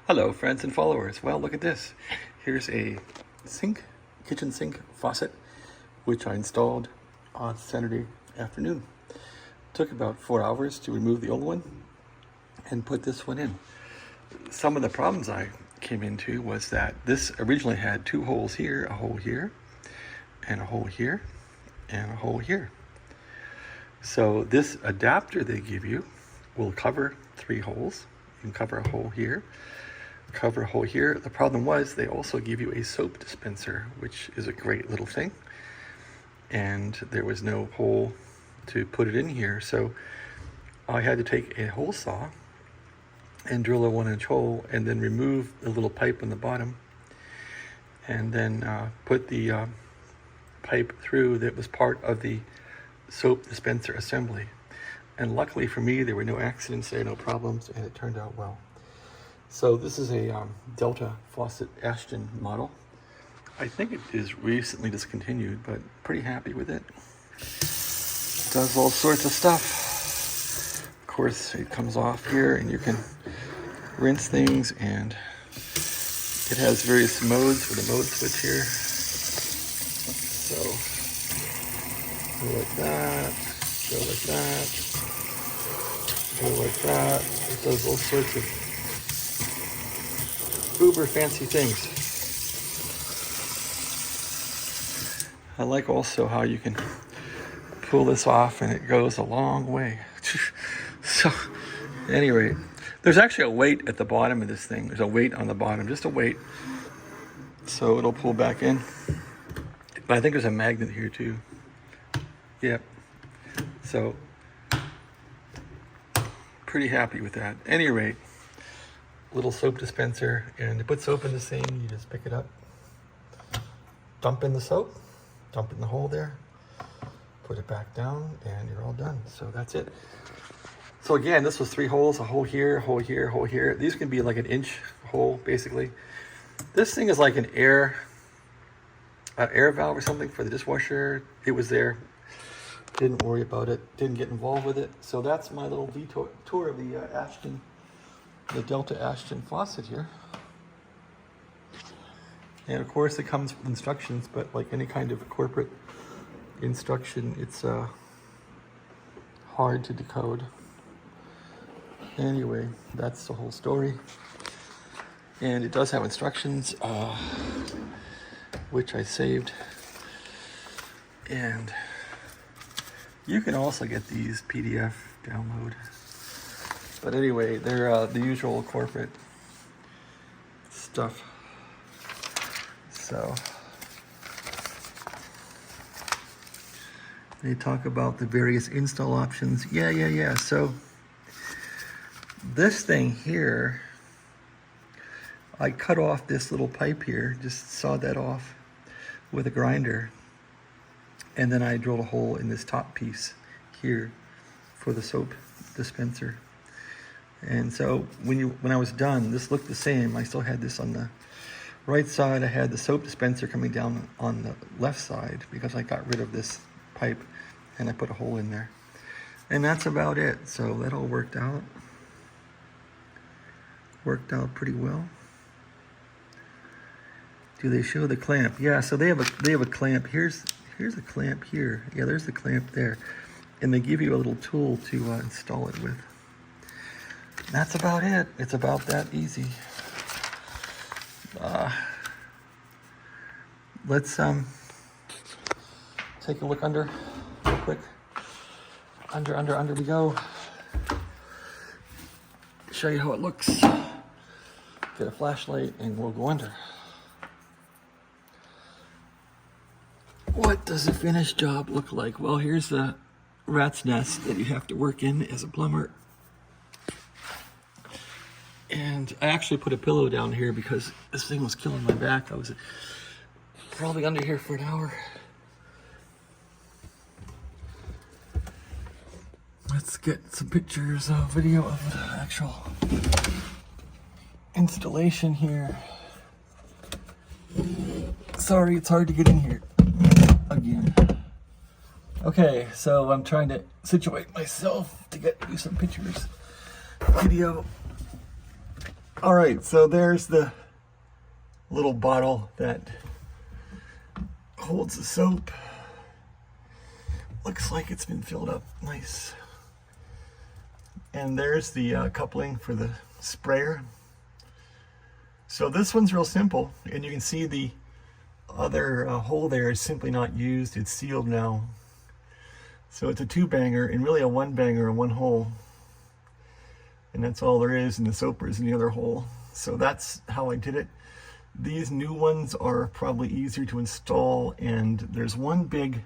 Hello, friends and followers. Well, look at this. Here's a sink, kitchen sink faucet, which I installed on Saturday afternoon. Took about 4 hours to remove the old one and put this one in. Some of the problems I came into was that this originally had 2 holes here, a hole here, and a hole here, and a hole here. So this adapter they give you will cover 3 holes. You can cover a hole here, cover a hole here. The problem was they also give you a soap dispenser, which is a great little thing. And there was no hole to put it in here. So I had to take a hole saw and drill a 1-inch hole and then remove the little pipe on the bottom and then put the pipe through that was part of the soap dispenser assembly. And luckily for me, there were no accidents there, no problems, and it turned out well. So this is a Delta Ashton model. I think it is recently discontinued, but pretty happy with it. Does all sorts of stuff. Of course, it comes off here and you can rinse things, and it has various modes with a mode switch here. So, go like that, go like that, go like that. It does all sorts of uber fancy things. I like also how you can pull this off and it goes a long way. So, anyway, there's actually a weight at the bottom of this thing. There's a weight on the bottom, just a weight. So it'll pull back in. But I think there's a magnet here too. Yep. So, pretty happy with that. At any rate, little soap dispenser, and to put soap in this thing, you just pick it up, dump in the soap, dump it in the hole there, put it back down, and you're all done. So that's it. So again, this was 3 holes, a hole here, a hole here, a hole here. These can be like an inch hole, basically. This thing is like an air valve or something for the dishwasher. It was there. Didn't worry about it. Didn't get involved with it. So that's my little tour of the Delta Ashton faucet here. And of course it comes with instructions, but like any kind of corporate instruction, it's hard to decode. Anyway, that's the whole story. And it does have instructions, which I saved. And you can also get these PDF download. But anyway, they're the usual corporate stuff. So they talk about the various install options. Yeah. So this thing here, I cut off this little pipe here, just sawed that off with a grinder. And then I drilled a hole in this top piece here for the soap dispenser. And so when I was done, this looked the same. I still had this on the right side. I had the soap dispenser coming down on the left side because I got rid of this pipe and I put a hole in there. And that's about it. So that all worked out. Worked out pretty well. Do they show the clamp? Yeah, so they have a clamp. Here's a clamp here. Yeah, there's the clamp there. And they give you a little tool to install it with. That's about it. It's about that easy. Let's take a look under real quick. Under we go. Show you how it looks. Get a flashlight and we'll go under. What does a finished job look like? Well, here's the rat's nest that you have to work in as a plumber. And I actually put a pillow down here because this thing was killing my back. I was probably under here for an hour. Let's get some pictures, video of the actual installation here. Sorry, it's hard to get in here again. Okay, so I'm trying to situate myself to do some pictures, video. All right, so there's the little bottle that holds the soap. Looks like it's been filled up nice. And there's the coupling for the sprayer. So this one's real simple, and you can see the other hole there is simply not used. It's sealed now. So it's a 2-banger and really a 1-banger and 1 hole. And that's all there is, and the soaper is in the other hole. So that's how I did it. These new ones are probably easier to install, and there's one big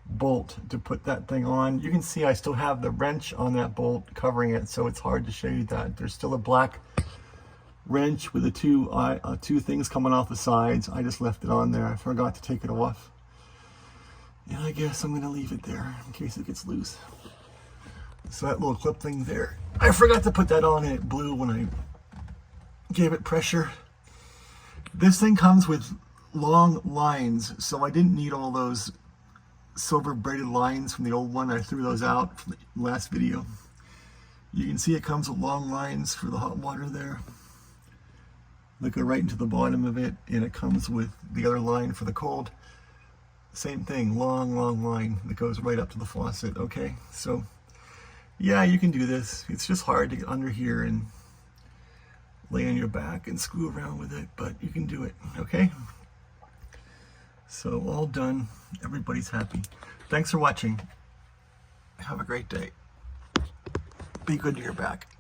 bolt to put that thing on. You can see I still have the wrench on that bolt covering it, so it's hard to show you that. There's still a black wrench with the two things coming off the sides. I just left it on there. I forgot to take it off. And I guess I'm gonna leave it there in case it gets loose. So that little clip thing there, I forgot to put that on, and it blew when I gave it pressure. This thing comes with long lines, so I didn't need all those silver braided lines from the old one. I threw those out from the last video. You can see it comes with long lines for the hot water there. They go right into the bottom of it, and it comes with the other line for the cold. Same thing, long line that goes right up to the faucet. Okay, so yeah, you can do this. It's just hard to get under here and lay on your back and screw around with it, but you can do it. Okay, so all done. Everybody's happy. Thanks for watching. Have a great day. Be good to your back.